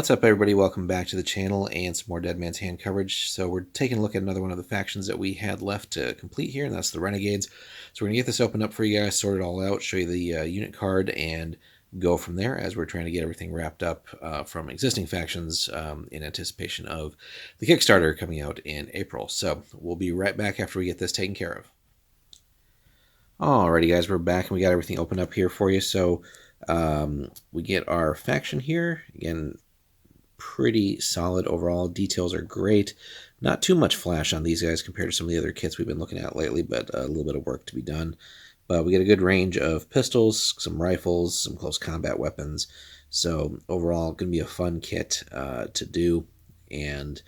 What's up, everybody? Welcome back to the channel and some more Dead Man's Hand coverage. So we're taking a look at another one of the factions that we had left to complete here, and that's the Renegades. So we're going to get this opened up for you guys, sort it all out, show you the unit card, and go from there as we're trying to get everything wrapped up from existing factions in anticipation of the Kickstarter coming out in April. So we'll be right back after we get this taken care of. Alrighty, guys, we're back, and we got everything opened up here for you. So we get our faction here. Again, pretty solid overall. Details are great. Not too much flash on these guys compared to some of the other kits we've been looking at lately, but a little bit of work to be done. But we get a good range of pistols, some rifles, some close combat weapons. So overall, going to be a fun kit to do and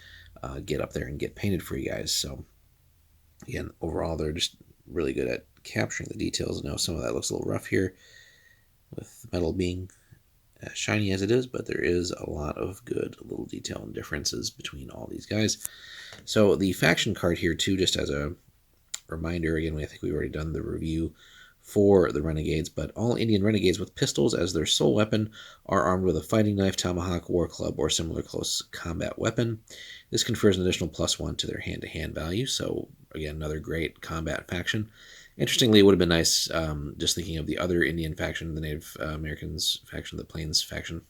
get up there and get painted for you guys. So again, overall, they're just really good at capturing the details. I know some of that looks a little rough here with the metal being as shiny as it is, but there is a lot of good little detail and differences between all these guys. So the faction card here too, just as a reminder, again, I think we've already done the review for the Renegades, but all Indian Renegades with pistols as their sole weapon are armed with a fighting knife, tomahawk, war club, or similar close combat weapon. This confers an additional +1 to their hand-to-hand value, so again, another great combat faction. Interestingly, it would have been nice, just thinking of the other Indian faction, the Native Americans faction, the Plains faction,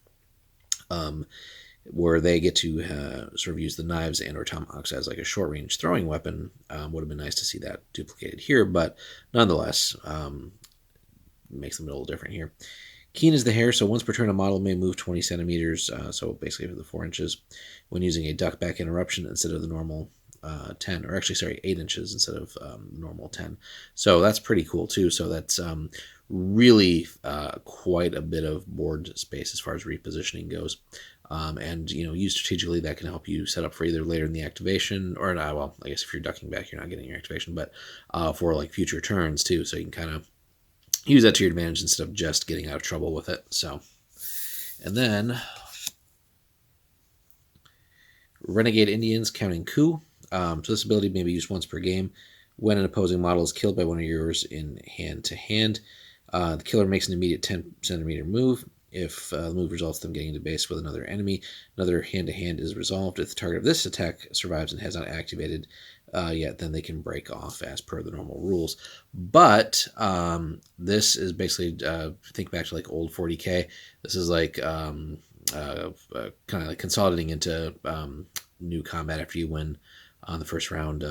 where they get to sort of use the knives and or tomahawks as like a short-range throwing weapon. Would have been nice to see that duplicated here, but nonetheless, makes them a little different here. Keen is the hair, so once per turn a model may move 20 centimeters, so basically the 4 inches, when using a duck back interruption instead of the normal 10, or actually, sorry, 8 inches instead of normal 10. So that's pretty cool too. So that's really quite a bit of board space as far as repositioning goes. And, you know, used strategically, that can help you set up for either later in the activation, or well, I guess if you're ducking back, you're not getting your activation, but for like future turns too. So you can kind of use that to your advantage instead of just getting out of trouble with it. So, and then Renegade Indians counting coup. So this ability may be used once per game. When an opposing model is killed by one of yours in hand-to-hand, the killer makes an immediate 10 centimeter move. If the move results in them getting into base with another enemy, another hand-to-hand is resolved. If the target of this attack survives and has not activated yet, then they can break off as per the normal rules. But this is basically, think back to like old 40K. This is like kind of like consolidating into new combat after you win on the first round,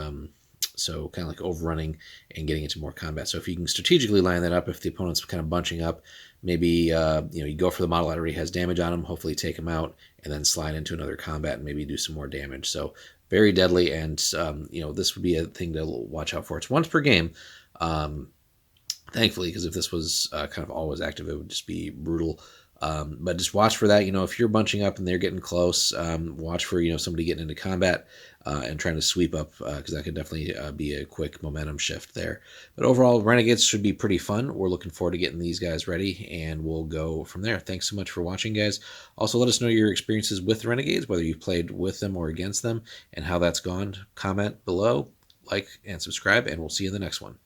so kind of like overrunning and getting into more combat. So if you can strategically line that up, if the opponent's kind of bunching up, maybe you go for the model that already has damage on them, hopefully take them out, and then slide into another combat and maybe do some more damage. So very deadly, and this would be a thing to watch out for. It's once per game, thankfully, because if this was kind of always active, it would just be brutal. But just watch for that. If you're bunching up and they're getting close, watch for somebody getting into combat and trying to sweep up, because that could definitely be a quick momentum shift there. But overall, Renegades should be pretty fun. We're looking forward to getting these guys ready, and we'll go from there. Thanks so much for watching, guys. Also, let us know your experiences with the Renegades, whether you've played with them or against them, and how that's gone. Comment below, like, and subscribe, and we'll see you in the next one.